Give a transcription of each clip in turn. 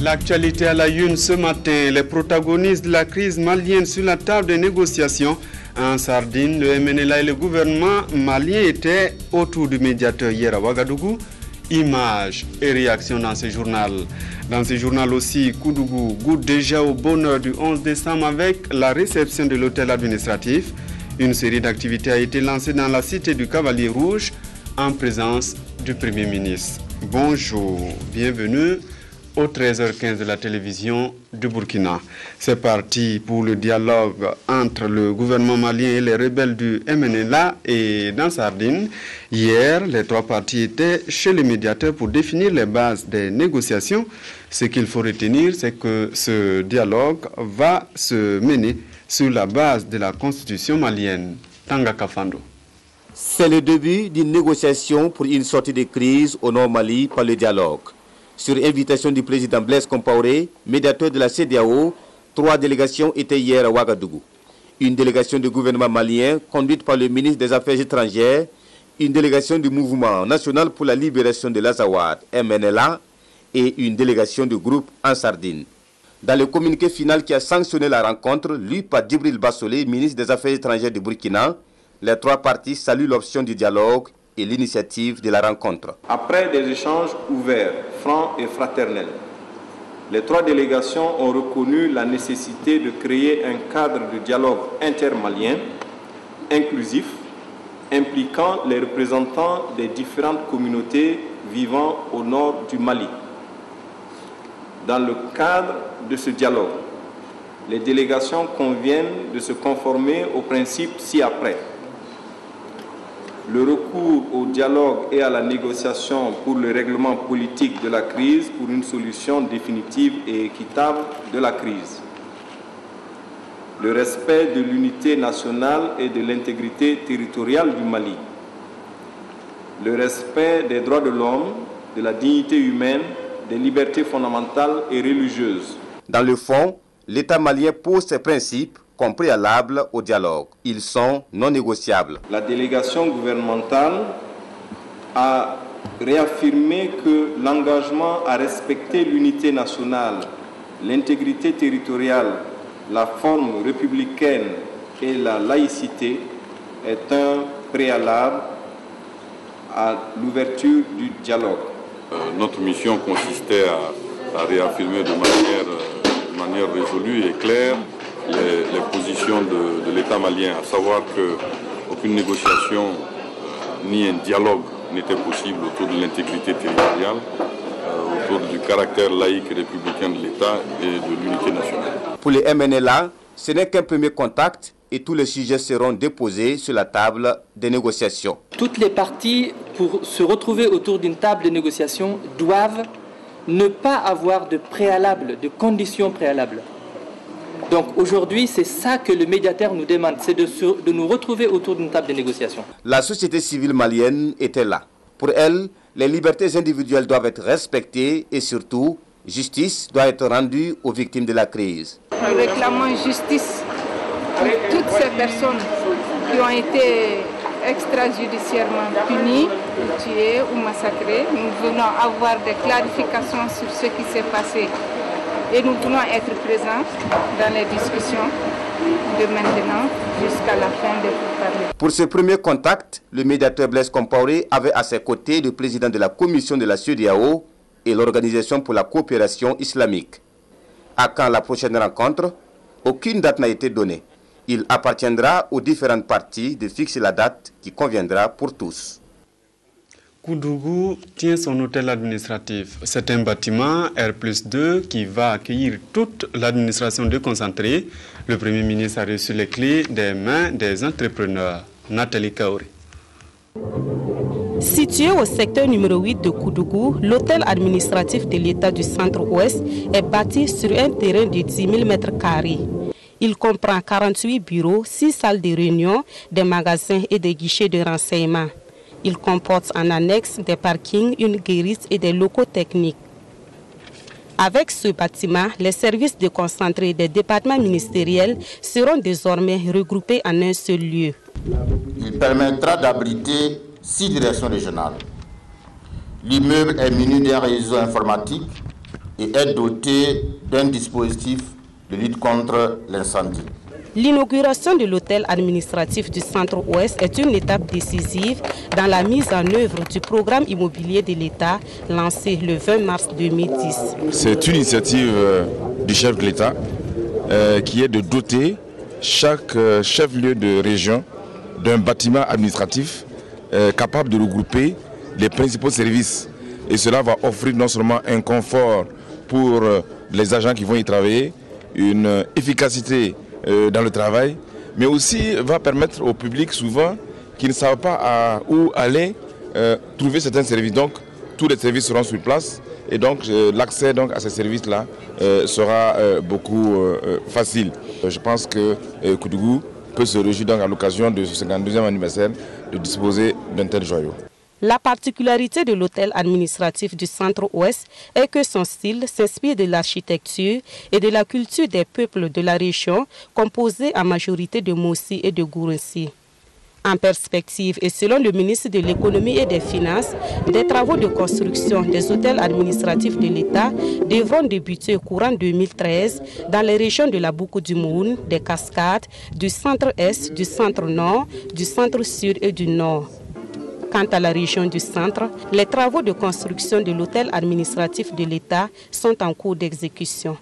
L'actualité à la une ce matin, les protagonistes de la crise malienne sur la table des négociations. En Sardine, le MNLA et le gouvernement malien étaient autour du médiateur hier à Ouagadougou. Images et réactions dans ce journal. Dans ce journal aussi, Koudougou goûte déjà au bonheur du 11 décembre avec la réception de l'hôtel administratif. Une série d'activités a été lancée dans la cité du Cavalier Rouge en présence du Premier ministre. Bonjour, bienvenue au 13h15 de la télévision du Burkina. C'est parti pour le dialogue entre le gouvernement malien et les rebelles du MNLA et dans Sardine. Hier, les trois parties étaient chez le médiateur pour définir les bases des négociations. Ce qu'il faut retenir, c'est que ce dialogue va se mener sur la base de la constitution malienne. Tanga Kafando. C'est le début d'une négociation pour une sortie de crise au Nord Mali par le dialogue. Sur invitation du président Blaise Compaoré, médiateur de la CEDEAO, 3 délégations étaient hier à Ouagadougou. Une délégation du gouvernement malien conduite par le ministre des Affaires étrangères, une délégation du Mouvement national pour la libération de l'Azawad, MNLA, et une délégation du groupe en Sardine. Dans le communiqué final qui a sanctionné la rencontre, lu par Djibril Bassolé, ministre des Affaires étrangères du Burkina, les trois parties saluent l'option du dialogue et l'initiative de la rencontre. Après des échanges ouverts, francs et fraternels, les trois délégations ont reconnu la nécessité de créer un cadre de dialogue intermalien inclusif, impliquant les représentants des différentes communautés vivant au nord du Mali. Dans le cadre de ce dialogue, les délégations conviennent de se conformer aux principes ci-après. Le recours au dialogue et à la négociation pour le règlement politique de la crise pour une solution définitive et équitable de la crise. Le respect de l'unité nationale et de l'intégrité territoriale du Mali. Le respect des droits de l'homme, de la dignité humaine, des libertés fondamentales et religieuses. Dans le fond, l'État malien pose ses principes comme préalable au dialogue. Ils sont non négociables. La délégation gouvernementale a réaffirmé que l'engagement à respecter l'unité nationale, l'intégrité territoriale, la forme républicaine et la laïcité est un préalable à l'ouverture du dialogue. Notre mission consistait à réaffirmer de manière résolue et claire les positions de l'État malien, à savoir qu'aucune négociation ni un dialogue n'était possible autour de l'intégrité territoriale, autour du caractère laïque et républicain de l'État et de l'unité nationale. Pour les MNLA, ce n'est qu'un premier contact et tous les sujets seront déposés sur la table des négociations. Toutes les parties, pour se retrouver autour d'une table de négociation, doivent ne pas avoir de préalable, de conditions préalables. Donc aujourd'hui, c'est ça que le médiateur nous demande, c'est de nous retrouver autour d'une table de négociation. La société civile malienne était là. Pour elle, les libertés individuelles doivent être respectées et surtout, justice doit être rendue aux victimes de la crise. Nous réclamons justice pour toutes ces personnes qui ont été extrajudiciairement punies, tuées ou massacrées. Nous venons avoir des clarifications sur ce qui s'est passé. Et nous voulons être présents dans les discussions de maintenant jusqu'à la fin des pourparlers. Pour ce premier contact, le médiateur Blaise Compaoré avait à ses côtés le président de la commission de la CEDEAO et l'Organisation pour la coopération islamique. À quand la prochaine rencontre? Aucune date n'a été donnée. Il appartiendra aux différentes parties de fixer la date qui conviendra pour tous. Koudougou tient son hôtel administratif. C'est un bâtiment R+2 qui va accueillir toute l'administration déconcentrée. Le Premier ministre a reçu les clés des mains des entrepreneurs. Nathalie Kaori. Situé au secteur numéro 8 de Koudougou, l'hôtel administratif de l'État du Centre-Ouest est bâti sur un terrain de 10 000 m². Il comprend 48 bureaux, 6 salles de réunion, des magasins et des guichets de renseignement. Il comporte en annexe des parkings, une guérite et des locaux techniques. Avec ce bâtiment, les services déconcentrés des départements ministériels seront désormais regroupés en un seul lieu. Il permettra d'abriter 6 directions régionales. L'immeuble est muni d'un réseau informatique, et est doté d'un dispositif de lutte contre l'incendie. L'inauguration de l'hôtel administratif du Centre-Ouest est une étape décisive dans la mise en œuvre du programme immobilier de l'État lancé le 20 mars 2010. C'est une initiative du chef de l'État qui est de doter chaque chef-lieu de région d'un bâtiment administratif capable de regrouper les principaux services. Et cela va offrir non seulement un confort pour les agents qui vont y travailler, une efficacité dans le travail, mais aussi va permettre au public souvent qui ne savent pas où aller trouver certains services. Donc tous les services seront sur place et donc l'accès à ces services-là sera beaucoup facile. Je pense que Koudougou peut se réjouir donc à l'occasion de ce 52e anniversaire de disposer d'un tel joyau. La particularité de l'hôtel administratif du Centre-Ouest est que son style s'inspire de l'architecture et de la culture des peuples de la région, composée en majorité de Mossi et de Gourounssi. En perspective et selon le ministre de l'Économie et des Finances, des travaux de construction des hôtels administratifs de l'État devront débuter courant 2013 dans les régions de la Boukou du Moun, des Cascades, du Centre-Est, du Centre-Nord, du Centre-Sud et du Nord. Quant à la région du centre, les travaux de construction de l'hôtel administratif de l'État sont en cours d'exécution.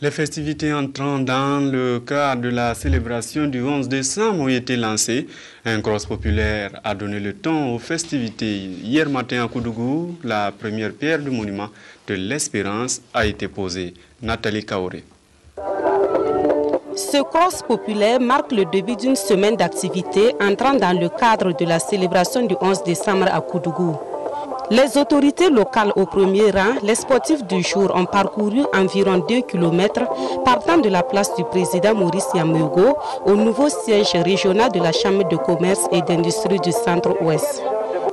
Les festivités entrant dans le cadre de la célébration du 11 décembre ont été lancées. Un cross populaire a donné le ton aux festivités. Hier matin à Koudougou, la première pierre du monument de l'Espérance a été posée. Nathalie Kaoré. Ce cross populaire marque le début d'une semaine d'activité entrant dans le cadre de la célébration du 11 décembre à Koudougou. Les autorités locales au premier rang, les sportifs du jour ont parcouru environ 2 km partant de la place du président Maurice Yamogo au nouveau siège régional de la Chambre de commerce et d'industrie du Centre-Ouest.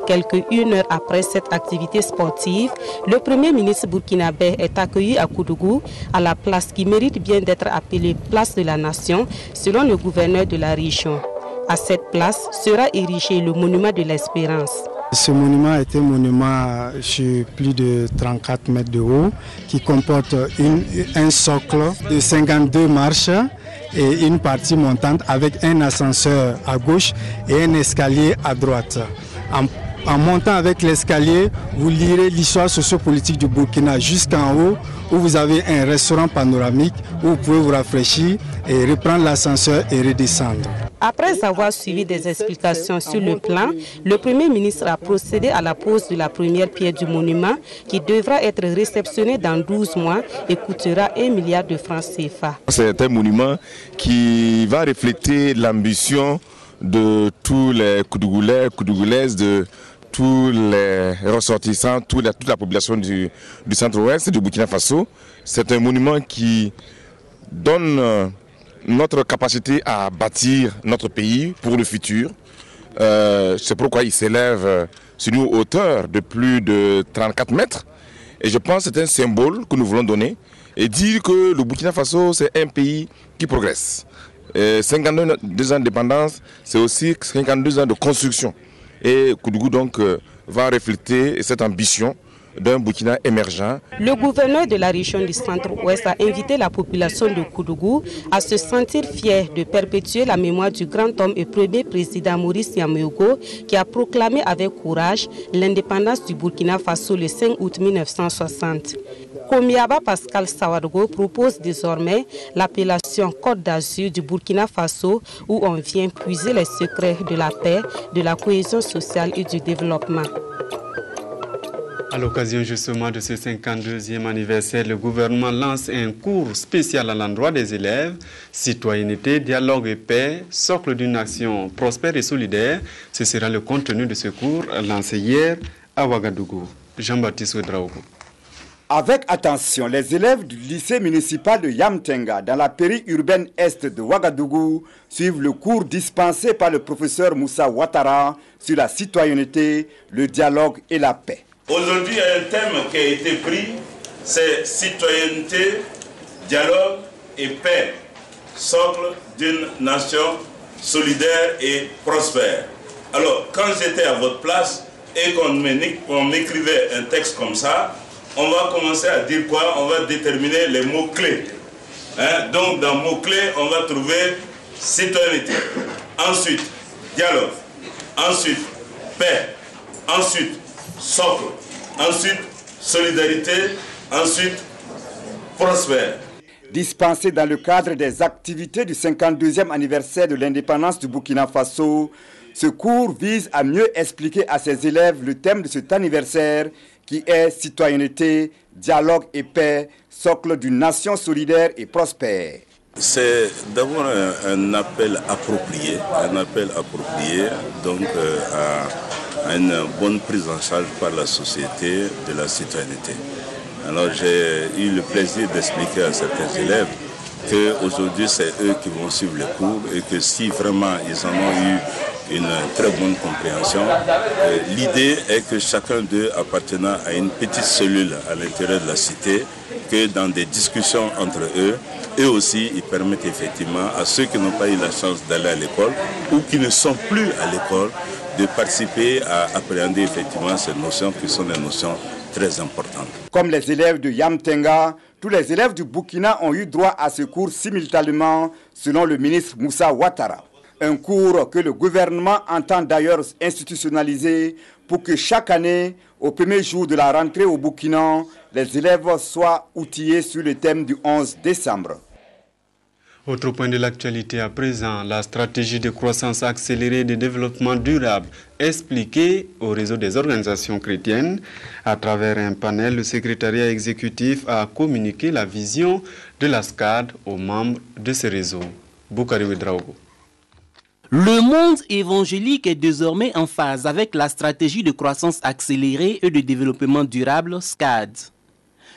Quelques 1 heure après cette activité sportive, le Premier ministre burkinabé est accueilli à Koudougou, à la place qui mérite bien d'être appelée place de la nation, selon le gouverneur de la région. À cette place sera érigé le monument de l'Espérance. Ce monument est un monument sur plus de 34 mètres de haut qui comporte un socle de 52 marches et une partie montante avec un ascenseur à gauche et un escalier à droite. En montant avec l'escalier, vous lirez l'histoire sociopolitique du Burkina jusqu'en haut, où vous avez un restaurant panoramique où vous pouvez vous rafraîchir et reprendre l'ascenseur et redescendre. Après avoir suivi des explications sur le plan, le Premier ministre a procédé à la pose de la première pierre du monument qui devra être réceptionnée dans 12 mois et coûtera 1 milliard de francs CFA. C'est un monument qui va refléter l'ambition de tous les Koudougourais, Koudougouaises, de tous les ressortissants, toute la population du Centre-Ouest et du Burkina Faso. C'est un monument qui donne notre capacité à bâtir notre pays pour le futur. C'est pourquoi il s'élève sur une hauteur de plus de 34 mètres. Et je pense que c'est un symbole que nous voulons donner et dire que le Burkina Faso, c'est un pays qui progresse. 52 ans d'indépendance, c'est aussi 52 ans de construction. Et Koudougou donc va refléter cette ambition d'un Burkina émergent. Le gouverneur de la région du Centre-Ouest a invité la population de Koudougou à se sentir fière de perpétuer la mémoire du grand homme et premier président Maurice Yamogo qui a proclamé avec courage l'indépendance du Burkina Faso le 5 août 1960. Komiaba Pascal Sawadogo propose désormais l'appellation Côte d'Azur du Burkina Faso où on vient puiser les secrets de la paix, de la cohésion sociale et du développement. À l'occasion justement de ce 52e anniversaire, le gouvernement lance un cours spécial à l'endroit des élèves. Citoyenneté, dialogue et paix, socle d'une nation prospère et solidaire. Ce sera le contenu de ce cours lancé hier à Ouagadougou. Jean-Baptiste Ouedraogo. Avec attention, les élèves du lycée municipal de Yamtenga, dans la périurbaine est de Ouagadougou, suivent le cours dispensé par le professeur Moussa Ouattara sur la citoyenneté, le dialogue et la paix. Aujourd'hui, il y a un thème qui a été pris, c'est citoyenneté, dialogue et paix, socle d'une nation solidaire et prospère. Alors, quand j'étais à votre place et qu'on m'écrivait un texte comme ça, on va commencer à dire quoi? On va déterminer les mots-clés. Hein? Donc, dans mots-clés, on va trouver citoyenneté. Ensuite, dialogue. Ensuite, paix. Ensuite, socle. Ensuite, solidarité. Ensuite, prospère. Dispensé dans le cadre des activités du 52e anniversaire de l'indépendance du Burkina Faso, ce cours vise à mieux expliquer à ses élèves le thème de cet anniversaire qui est citoyenneté, dialogue et paix, socle d'une nation solidaire et prospère. C'est d'abord un appel approprié donc à une bonne prise en charge par la société de la citoyenneté. Alors j'ai eu le plaisir d'expliquer à certains élèves qu'aujourd'hui c'est eux qui vont suivre les cours et que si vraiment ils en ont eu une très bonne compréhension, l'idée est que chacun d'eux appartenant à une petite cellule à l'intérieur de la cité, que dans des discussions entre eux, eux aussi ils permettent effectivement à ceux qui n'ont pas eu la chance d'aller à l'école ou qui ne sont plus à l'école de participer à appréhender effectivement ces notions qui sont des notions très importantes. Comme les élèves de Yamtenga, tous les élèves du Burkina ont eu droit à ce cours simultanément, selon le ministre Moussa Ouattara. Un cours que le gouvernement entend d'ailleurs institutionnaliser pour que chaque année, au premier jour de la rentrée au Burkina, les élèves soient outillés sur le thème du 11 décembre. Autre point de l'actualité à présent, la stratégie de croissance accélérée et de développement durable expliquée au réseau des organisations chrétiennes. À travers un panel, le secrétariat exécutif a communiqué la vision de la SCAD aux membres de ce réseau. Boukari Ouedraogo. Le monde évangélique est désormais en phase avec la stratégie de croissance accélérée et de développement durable SCAD.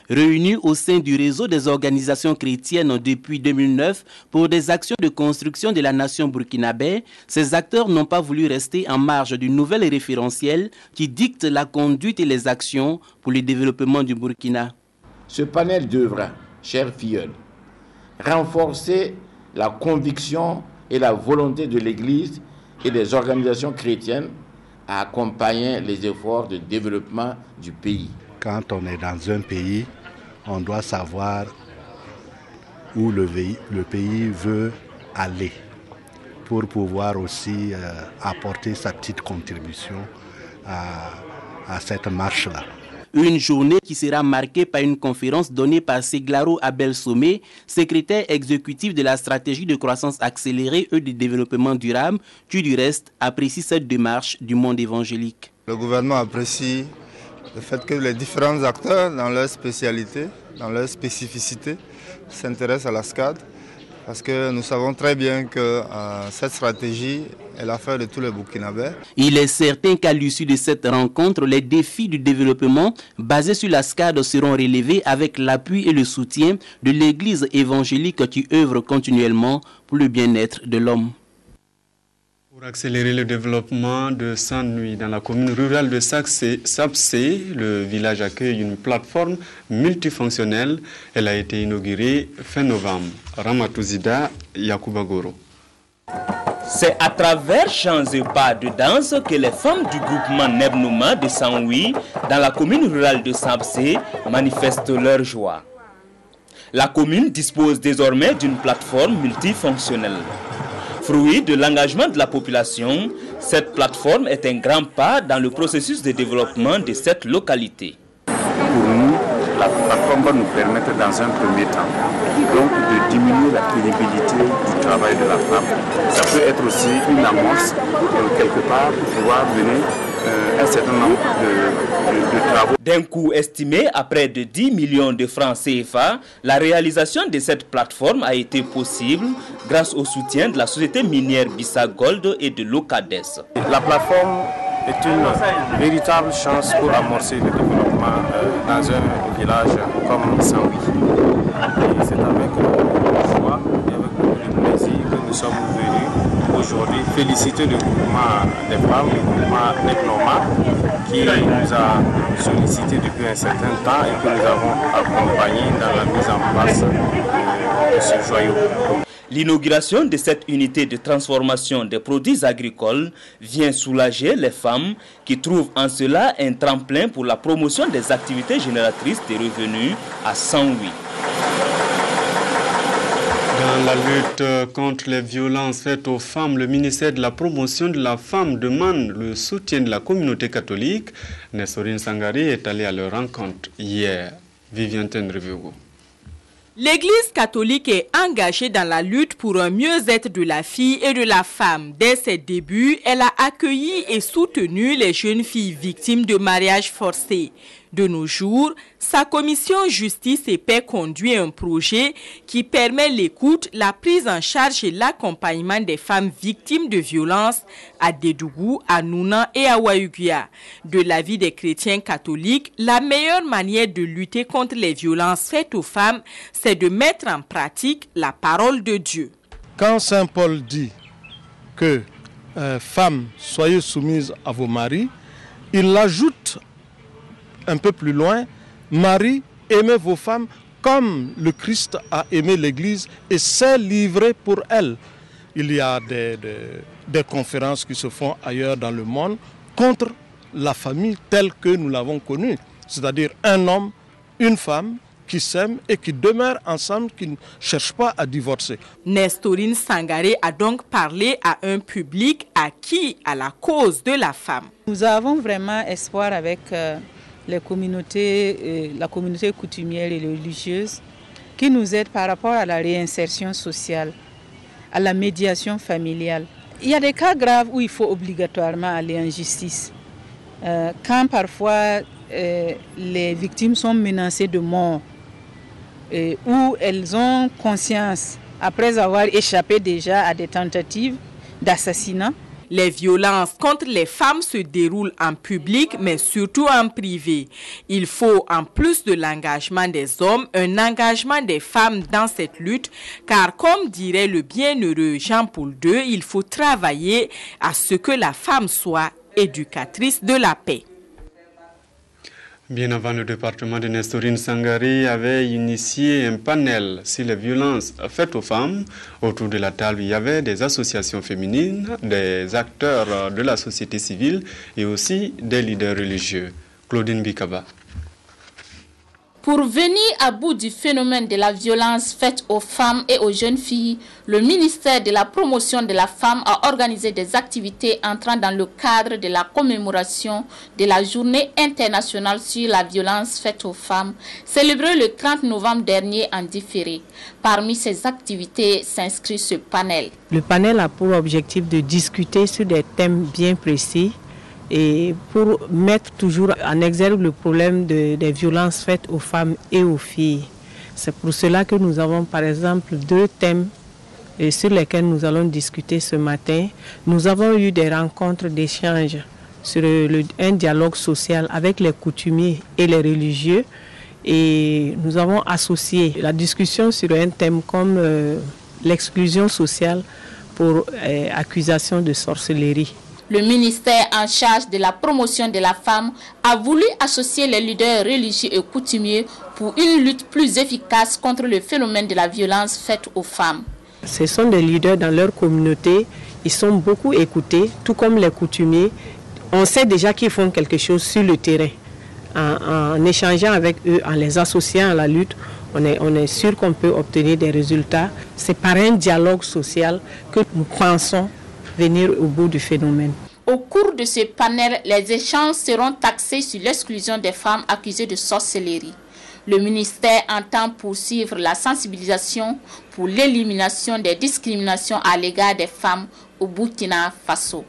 Réunis au sein du réseau des organisations chrétiennes depuis 2009 pour des actions de construction de la nation burkinabé, ces acteurs n'ont pas voulu rester en marge du nouvel référentiel qui dicte la conduite et les actions pour le développement du Burkina. Ce panel devra, chers filleuls, renforcer la conviction et la volonté de l'Église et des organisations chrétiennes à accompagner les efforts de développement du pays. Quand on est dans un pays, on doit savoir où le pays veut aller pour pouvoir aussi apporter sa petite contribution à cette marche-là. Une journée qui sera marquée par une conférence donnée par Seglaro Abel Somé, secrétaire exécutif de la stratégie de croissance accélérée et de développement durable, qui du reste apprécie cette démarche du monde évangélique. Le gouvernement apprécie le fait que les différents acteurs, dans leur spécialité, dans leur spécificité, s'intéressent à la SCAD, parce que nous savons très bien que cette stratégie est l'affaire de tous les Burkinabés. Il est certain qu'à l'issue de cette rencontre, les défis du développement basés sur la SCAD seront relevés avec l'appui et le soutien de l'Église évangélique qui œuvre continuellement pour le bien-être de l'homme. Pour accélérer le développement de Saint-Nuit dans la commune rurale de Sapsé, le village accueille une plateforme multifonctionnelle. Elle a été inaugurée fin novembre. Ramatouzida Yakoubagoro. C'est à travers chants et pas de danse que les femmes du groupement Nebnouma de Saint-Louis dans la commune rurale de Sapsé manifestent leur joie. La commune dispose désormais d'une plateforme multifonctionnelle. Fruit de l'engagement de la population, cette plateforme est un grand pas dans le processus de développement de cette localité. Pour nous, la plateforme va nous permettre dans un premier temps donc de diminuer la pénibilité du travail de la femme. Ça peut être aussi une amorce quelque part pour pouvoir mener un certain nombre de travaux. D'un coût estimé à près de 10 millions de francs CFA, la réalisation de cette plateforme a été possible grâce au soutien de la société minière Bissa Gold et de l'OCADES. La plateforme est une véritable chance pour amorcer le développement dans un village comme Saint-Louis. C'est avec joie et avec beaucoup de plaisir que nous sommes venus aujourd'hui féliciter le groupement des femmes, le groupement Nebnouma, qui nous a sollicité depuis un certain temps et que nous avons accompagné dans la mise en place de ce joyau. L'inauguration de cette unité de transformation des produits agricoles vient soulager les femmes qui trouvent en cela un tremplin pour la promotion des activités génératrices de revenus à Saint-Louis. Dans la lutte contre les violences faites aux femmes, le ministère de la promotion de la femme demande le soutien de la communauté catholique. Nestorine Sangari est allée à leur rencontre hier. Viviane Tendreviogo. L'Église catholique est engagée dans la lutte pour un mieux-être de la fille et de la femme. Dès ses débuts, elle a accueilli et soutenu les jeunes filles victimes de mariages forcés. De nos jours, sa commission Justice et Paix conduit un projet qui permet l'écoute, la prise en charge et l'accompagnement des femmes victimes de violences à Dédougou, à Nouna et à Wayuguia. De l'avis des chrétiens catholiques, la meilleure manière de lutter contre les violences faites aux femmes, c'est de mettre en pratique la parole de Dieu. Quand Saint Paul dit que femmes, soyez soumises à vos maris, il l'ajoute un peu plus loin, Marie, aimez vos femmes comme le Christ a aimé l'Église et s'est livré pour elle. Il y a des conférences qui se font ailleurs dans le monde contre la famille telle que nous l'avons connue, c'est-à-dire un homme, une femme qui s'aiment et qui demeurent ensemble, qui ne cherchent pas à divorcer. Nestorine Sangaré a donc parlé à un public acquis à la cause de la femme. Nous avons vraiment espoir avec la communauté coutumière et religieuse qui nous aident par rapport à la réinsertion sociale, à la médiation familiale. Il y a des cas graves où il faut obligatoirement aller en justice. Quand parfois les victimes sont menacées de mort, où elles ont conscience, après avoir échappé déjà à des tentatives d'assassinat. Les violences contre les femmes se déroulent en public, mais surtout en privé. Il faut, en plus de l'engagement des hommes, un engagement des femmes dans cette lutte, car comme dirait le bienheureux Jean-Paul II, il faut travailler à ce que la femme soit éducatrice de la paix. Bien avant, le département de Nestorine Sangari avait initié un panel sur les violences faites aux femmes. Autour de la table, il y avait des associations féminines, des acteurs de la société civile et aussi des leaders religieux. Claudine Bikaba. Pour venir à bout du phénomène de la violence faite aux femmes et aux jeunes filles, le ministère de la promotion de la femme a organisé des activités entrant dans le cadre de la commémoration de la journée internationale sur la violence faite aux femmes, célébrée le 30 novembre dernier en différé. Parmi ces activités s'inscrit ce panel. Le panel a pour objectif de discuter sur des thèmes bien précis et pour mettre toujours en exergue le problème des violences faites aux femmes et aux filles. C'est pour cela que nous avons par exemple 2 thèmes sur lesquels nous allons discuter ce matin. Nous avons eu des rencontres d'échange sur un dialogue social avec les coutumiers et les religieux et nous avons associé la discussion sur un thème comme l'exclusion sociale pour accusation de sorcellerie. Le ministère en charge de la promotion de la femme a voulu associer les leaders religieux et coutumiers pour une lutte plus efficace contre le phénomène de la violence faite aux femmes. Ce sont des leaders dans leur communauté, ils sont beaucoup écoutés, tout comme les coutumiers. On sait déjà qu'ils font quelque chose sur le terrain. En échangeant avec eux, en les associant à la lutte, on est sûr qu'on peut obtenir des résultats. C'est par un dialogue social que nous pensons venir au bout du phénomène. Au cours de ce panel, les échanges seront axés sur l'exclusion des femmes accusées de sorcellerie. Le ministère entend poursuivre la sensibilisation pour l'élimination des discriminations à l'égard des femmes au Burkina Faso.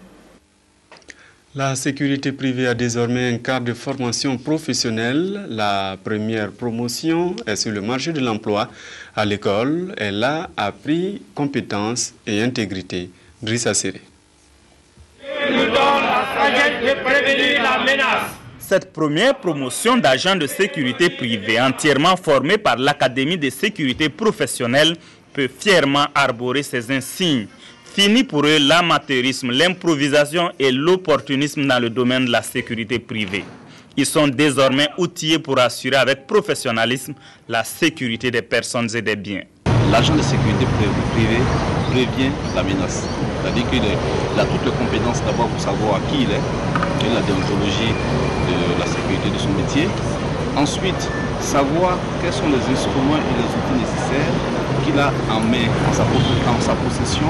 La sécurité privée a désormais un cadre de formation professionnelle. La première promotion est sur le marché de l'emploi. À l'école, elle a appris compétences et intégrité. Drissa Séré. Cette première promotion d'agents de sécurité privée entièrement formés par l'Académie de sécurité professionnelle peut fièrement arborer ses insignes. Fini pour eux l'amateurisme, l'improvisation et l'opportunisme dans le domaine de la sécurité privée. Ils sont désormais outillés pour assurer avec professionnalisme la sécurité des personnes et des biens. l'agent de sécurité privée prévient la menace. C'est-à-dire qu'il a toutes les compétences d'abord pour savoir qui il est, quelle est la déontologie de la sécurité de son métier. Ensuite, savoir quels sont les instruments et les outils nécessaires qu'il a en main, en sa possession,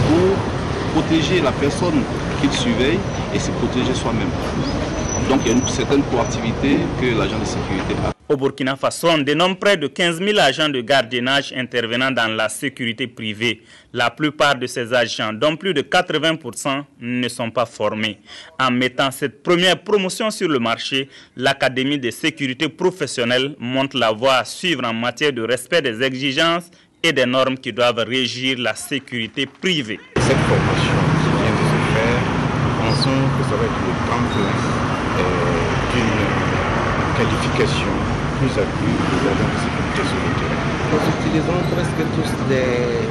pour protéger la personne qu'il surveille et se protéger soi-même. Donc il y a une certaine proactivité que l'agent de sécurité a. Au Burkina Faso, on dénombre près de 15 000 agents de gardiennage intervenant dans la sécurité privée. La plupart de ces agents, dont plus de 80%, ne sont pas formés. En mettant cette première promotion sur le marché, l'Académie de sécurité professionnelle montre la voie à suivre en matière de respect des exigences et des normes qui doivent régir la sécurité privée. Cette formation qui vient de se faire, pensons que ça va être le tremplin d'une qualification plus accrue des agents de sécurité sur le terrain. Nous utilisons presque tous des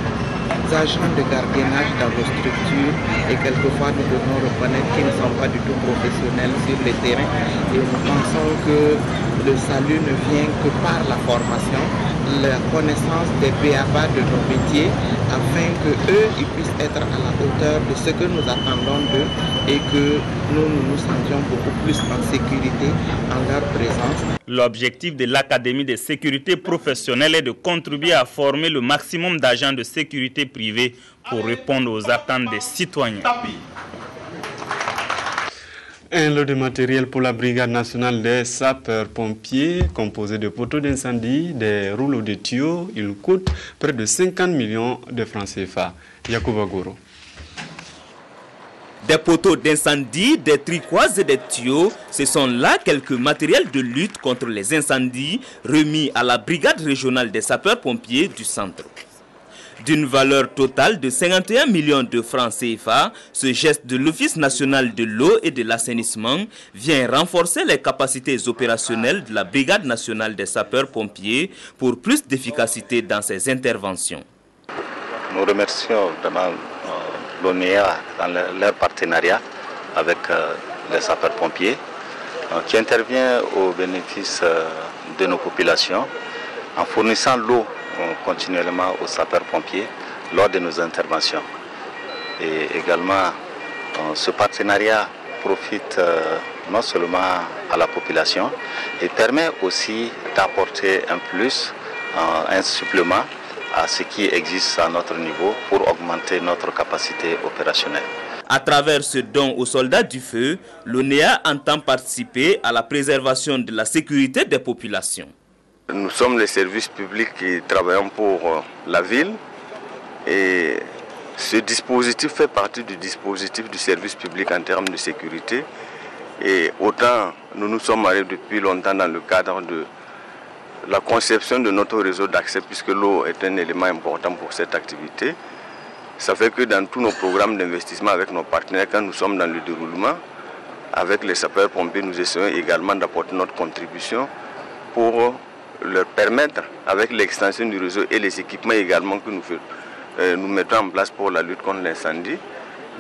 agents de gardiennage dans nos structures et quelquefois nous devons reconnaître qu'ils ne sont pas du tout professionnels sur le terrain et nous pensons que le salut ne vient que par la formation, la connaissance des b.a.-ba de nos métiers afin qu'eux puissent être à la hauteur de ce que nous attendons d'eux et que nous nous sentions beaucoup plus en sécurité en leur présence. L'objectif de l'Académie de sécurité professionnelle est de contribuer à former le maximum d'agents de sécurité privée pour répondre aux attentes des citoyens. Un lot de matériel pour la Brigade nationale des sapeurs-pompiers, composé de poteaux d'incendie, des rouleaux de tuyaux, il coûte près de 50 millions de francs CFA. Yacouba Goro. Des poteaux d'incendie, des tricoises et des tuyaux, ce sont là quelques matériels de lutte contre les incendies remis à la Brigade régionale des sapeurs-pompiers du centre. D'une valeur totale de 51 millions de francs CFA, ce geste de l'Office national de l'eau et de l'assainissement vient renforcer les capacités opérationnelles de la Brigade nationale des sapeurs-pompiers pour plus d'efficacité dans ses interventions. Nous remercions vraiment l'ONEA dans leur partenariat avec les sapeurs-pompiers qui intervient au bénéfice de nos populations en fournissant l'eau continuellement aux sapeurs-pompiers lors de nos interventions. Et également, ce partenariat profite non seulement à la population, et permet aussi d'apporter un plus, un supplément à ce qui existe à notre niveau pour augmenter notre capacité opérationnelle. À travers ce don aux soldats du feu, l'ONEA entend participer à la préservation de la sécurité des populations. Nous sommes les services publics qui travaillons pour la ville et ce dispositif fait partie du dispositif du service public en termes de sécurité. Et autant nous nous sommes arrivés depuis longtemps dans le cadre de la conception de notre réseau d'accès, puisque l'eau est un élément important pour cette activité. Ça fait que dans tous nos programmes d'investissement avec nos partenaires, quand nous sommes dans le déroulement, avec les sapeurs-pompiers, nous essayons également d'apporter notre contribution pour leur permettre, avec l'extension du réseau et les équipements également que nous mettons en place pour la lutte contre l'incendie,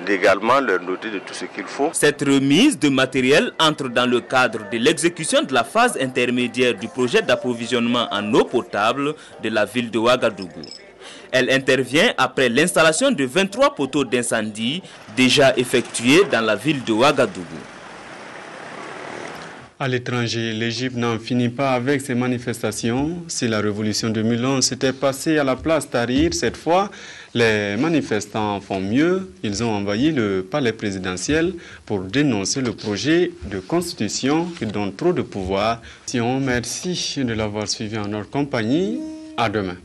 d'également leur doter de tout ce qu'il faut. Cette remise de matériel entre dans le cadre de l'exécution de la phase intermédiaire du projet d'approvisionnement en eau potable de la ville de Ouagadougou. Elle intervient après l'installation de 23 poteaux d'incendie déjà effectués dans la ville de Ouagadougou. À l'étranger, l'Égypte n'en finit pas avec ces manifestations. Si la révolution de 2011 s'était passée à la place Tahrir, cette fois, les manifestants font mieux. Ils ont envahi le palais présidentiel pour dénoncer le projet de constitution qui donne trop de pouvoir. Merci de l'avoir suivi en notre compagnie. À demain.